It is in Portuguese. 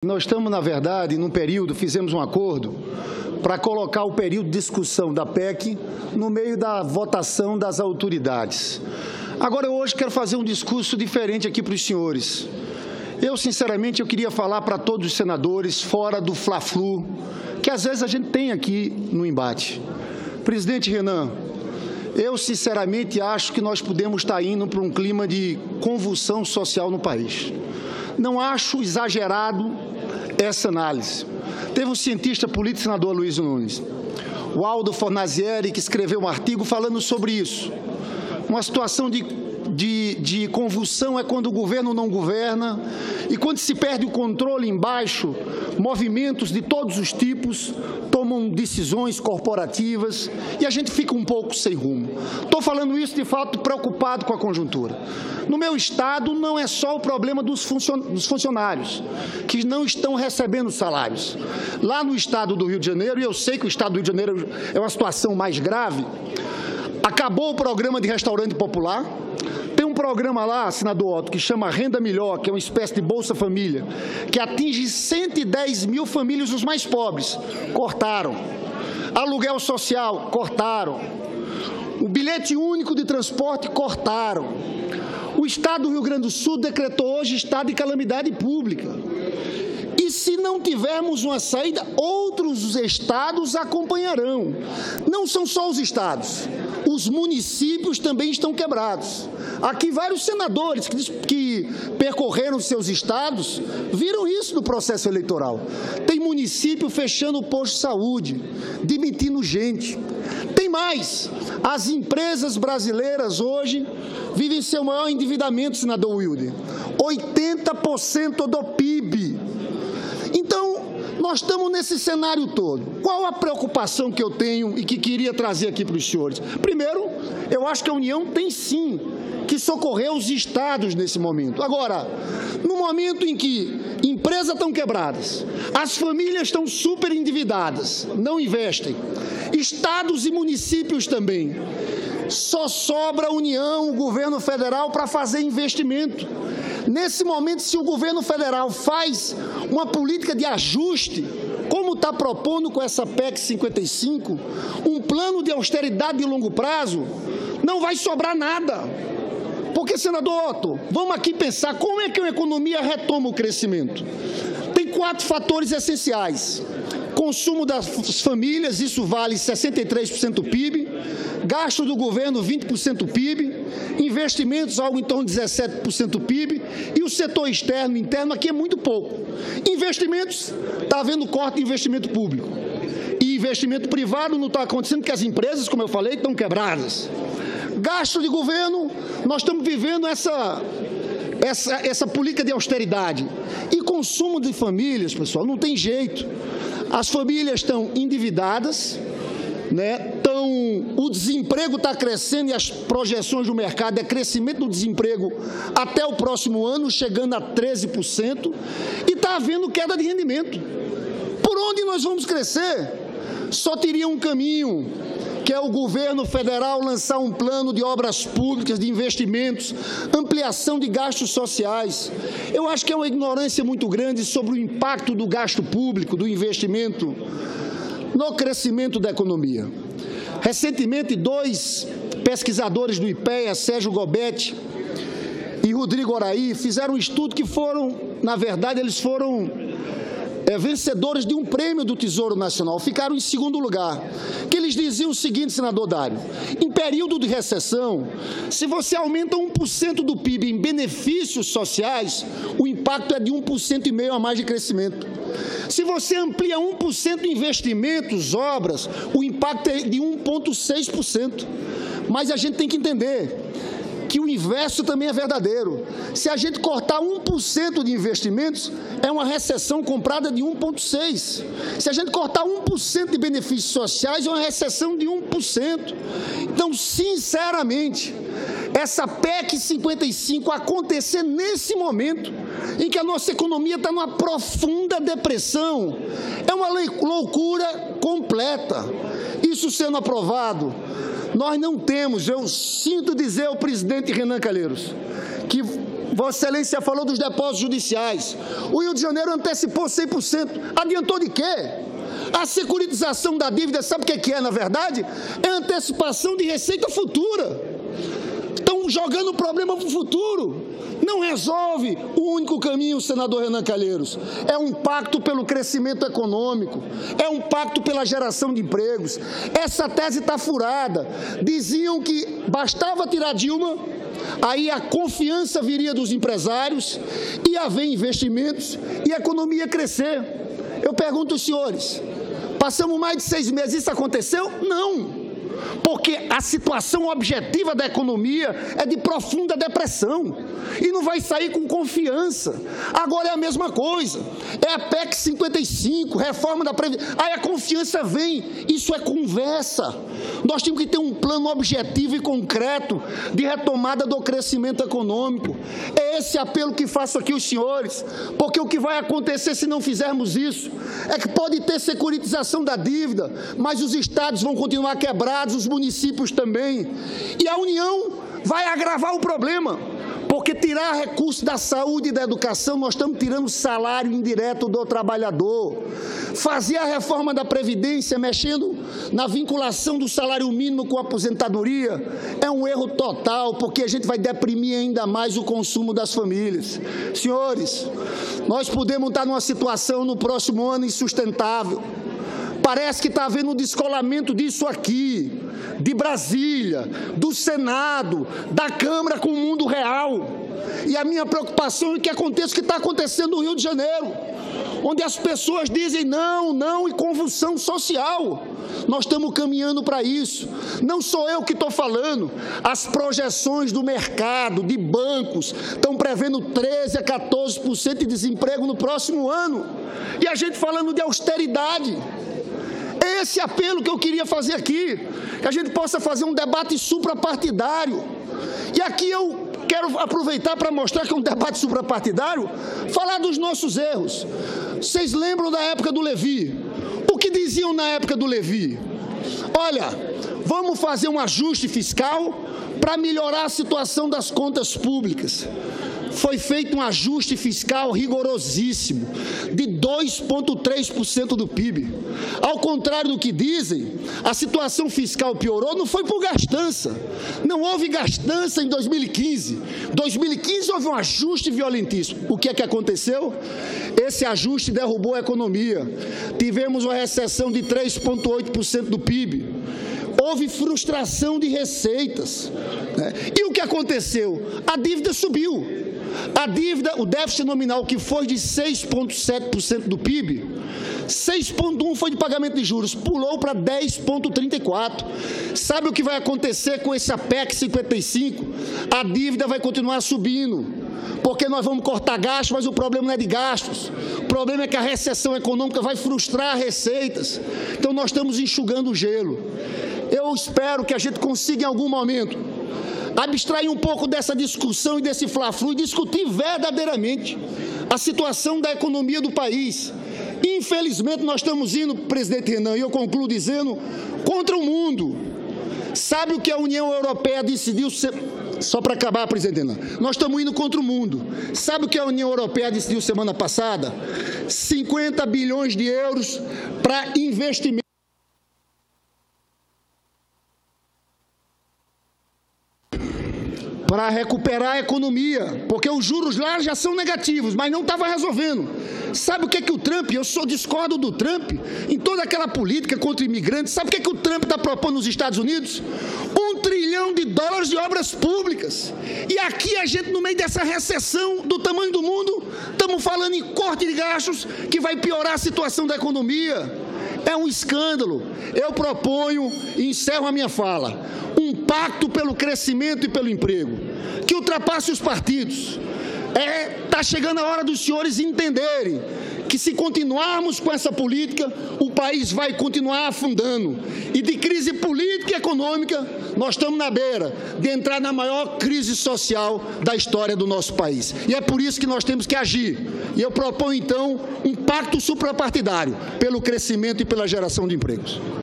Nós estamos, na verdade, num período, fizemos um acordo para colocar o período de discussão da PEC no meio da votação das autoridades. Agora, eu hoje quero fazer um discurso diferente aqui para os senhores. Sinceramente, eu queria falar para todos os senadores, fora do fla-flu, que às vezes a gente tem aqui no embate. Presidente Renan, eu sinceramente acho que nós podemos estar indo para um clima de convulsão social no país. Não acho exagerado essa análise. Teve um cientista político, senador Luiz Nunes, o Aldo Fornazieri, que escreveu um artigo falando sobre isso. Uma situação de convulsão é quando o governo não governa e quando se perde o controle embaixo, movimentos de todos os tipos tomam decisões corporativas e a gente fica um pouco sem rumo. Estou falando isso de fato preocupado com a conjuntura. No meu estado não é só o problema dos funcionários que não estão recebendo salários. Lá no estado do Rio de Janeiro, e eu sei que o estado do Rio de Janeiro é uma situação mais grave, acabou o programa de restaurante popular. Tem um programa lá, senador Otto, que chama Renda Melhor, que é uma espécie de Bolsa Família, que atinge 110 mil famílias, os mais pobres. Cortaram. Aluguel social, cortaram. O bilhete único de transporte, cortaram. O Estado do Rio Grande do Sul decretou hoje estado de calamidade pública. E se não tivermos uma saída, outros estados acompanharão. Não são só os estados, os municípios também estão quebrados. Aqui vários senadores que percorreram seus estados viram isso no processo eleitoral. Tem município fechando o posto de saúde, demitindo gente. Tem mais, as empresas brasileiras hoje vivem seu maior endividamento, senador Wilder, 80% do PIB. Então, nós estamos nesse cenário todo. Qual a preocupação que eu tenho e que queria trazer aqui para os senhores? Primeiro, eu acho que a União tem sim que socorrer os estados nesse momento. Agora, no momento em que empresas estão quebradas, as famílias estão super endividadas, não investem, estados e municípios também, só sobra a União, o governo federal, para fazer investimento. Nesse momento, se o governo federal faz uma política de ajuste, como está propondo com essa PEC 55, um plano de austeridade de longo prazo, não vai sobrar nada. Porque, senador Otto, vamos aqui pensar como é que a economia retoma o crescimento. Tem 4 fatores essenciais. Consumo das famílias, isso vale 63% do PIB, gasto do governo 20% do PIB, investimentos algo em torno de 17% do PIB e o setor externo e interno aqui é muito pouco. Investimentos, está havendo corte de investimento público e investimento privado não está acontecendo porque as empresas, como eu falei, estão quebradas. Gasto de governo, nós estamos vivendo essa política de austeridade. E consumo de famílias, pessoal, não tem jeito. As famílias estão endividadas, o desemprego está crescendo e as projeções do mercado é crescimento do desemprego até o próximo ano, chegando a 13%, e está havendo queda de rendimento. Por onde nós vamos crescer? Só teria um caminho, que é o governo federal lançar um plano de obras públicas, de investimentos, ampliação de gastos sociais. Eu acho que é uma ignorância muito grande sobre o impacto do gasto público, do investimento, no crescimento da economia. Recentemente, 2 pesquisadores do IPEA, Sérgio Gobetti e Rodrigo Oraí, fizeram um estudo que na verdade, eles foram vencedores de um prêmio do Tesouro Nacional, ficaram em segundo lugar, que eles diziam o seguinte, senador Dário, em período de recessão, se você aumenta 1% do PIB em benefícios sociais, o impacto é de 1,5% a mais de crescimento. Se você amplia 1% em investimentos, obras, o impacto é de 1,6%. Mas a gente tem que entender que o inverso também é verdadeiro. Se a gente cortar 1% de investimentos, é uma recessão comprada de 1,6%. Se a gente cortar 1% de benefícios sociais, é uma recessão de 1%. Então, sinceramente, essa PEC 55 acontecer nesse momento em que a nossa economia está numa profunda depressão, é uma loucura completa. Isso sendo aprovado, nós não temos, eu sinto dizer ao presidente Renan Calheiros, que Vossa Excelência falou dos depósitos judiciais. O Rio de Janeiro antecipou 100%. Adiantou de quê? A securitização da dívida, sabe o que é, na verdade? É antecipação de receita futura. Estão jogando o problema para o futuro. Não resolve o único caminho, senador Renan Calheiros. É um pacto pelo crescimento econômico, é um pacto pela geração de empregos. Essa tese está furada. Diziam que bastava tirar Dilma, aí a confiança viria dos empresários, ia haver investimentos e a economia ia crescer. Eu pergunto aos senhores, passamos mais de 6 meses, isso aconteceu? Não. Porque a situação objetiva da economia é de profunda depressão e não vai sair com confiança. Agora é a mesma coisa, é a PEC 55, reforma da Previdência, aí a confiança vem, isso é conversa. Nós temos que ter um plano objetivo e concreto de retomada do crescimento econômico. É esse apelo que faço aqui aos senhores, porque o que vai acontecer se não fizermos isso é que pode ter securitização da dívida, mas os estados vão continuar quebrados, os municípios também, e a União vai agravar o problema, porque tirar recursos da saúde e da educação, nós estamos tirando o salário indireto do trabalhador. Fazer a reforma da Previdência, mexendo na vinculação do salário mínimo com a aposentadoria, é um erro total, porque a gente vai deprimir ainda mais o consumo das famílias. Senhores, nós podemos estar numa situação no próximo ano insustentável. Parece que está havendo um descolamento disso aqui, de Brasília, do Senado, da Câmara com o mundo real. E a minha preocupação é que aconteça o que está acontecendo no Rio de Janeiro, onde as pessoas dizem não, não e convulsão social. Nós estamos caminhando para isso. Não sou eu que estou falando. As projeções do mercado, de bancos, estão prevendo 13% a 14% de desemprego no próximo ano. E a gente falando de austeridade. É esse apelo que eu queria fazer aqui, que a gente possa fazer um debate suprapartidário. E aqui eu quero aproveitar para mostrar que é um debate suprapartidário, falar dos nossos erros. Vocês lembram da época do Levi? O que diziam na época do Levi? Olha, vamos fazer um ajuste fiscal para melhorar a situação das contas públicas. Foi feito um ajuste fiscal rigorosíssimo, de 2,3% do PIB. Ao contrário do que dizem, a situação fiscal piorou, não foi por gastança. Não houve gastança em 2015. 2015 houve um ajuste violentíssimo. O que é que aconteceu? Esse ajuste derrubou a economia. Tivemos uma recessão de 3,8% do PIB. Houve frustração de receitas. E o que aconteceu? A dívida subiu. A dívida, o déficit nominal, que foi de 6,7% do PIB, 6,1% foi de pagamento de juros, pulou para 10,34%. Sabe o que vai acontecer com esse PEC 55? A dívida vai continuar subindo, porque nós vamos cortar gastos, mas o problema não é de gastos. O problema é que a recessão econômica vai frustrar receitas. Então, nós estamos enxugando o gelo. Eu espero que a gente consiga, em algum momento, abstrair um pouco dessa discussão e desse fla-flu e discutir verdadeiramente a situação da economia do país. Infelizmente, nós estamos indo, presidente Renan, e eu concluo dizendo, contra o mundo. Sabe o que a União Europeia decidiu? Só para acabar, presidente Renan, nós estamos indo contra o mundo. Sabe o que a União Europeia decidiu semana passada? 50 bilhões de euros para investimento. Para recuperar a economia, porque os juros lá já são negativos, mas não estava resolvendo. Sabe o que é que o Trump, discordo do Trump, em toda aquela política contra imigrantes, sabe o que é que o Trump está propondo nos Estados Unidos? $1 trilhão de obras públicas. E aqui a gente, no meio dessa recessão do tamanho do mundo, estamos falando em corte de gastos que vai piorar a situação da economia. É um escândalo. Eu proponho, e encerro a minha fala, um pacto pelo crescimento e pelo emprego, que ultrapasse os partidos. Está chegando a hora dos senhores entenderem que, se continuarmos com essa política, o país vai continuar afundando. E de crise política e econômica, nós estamos na beira de entrar na maior crise social da história do nosso país. E é por isso que nós temos que agir. E eu proponho, então, um pacto suprapartidário pelo crescimento e pela geração de empregos.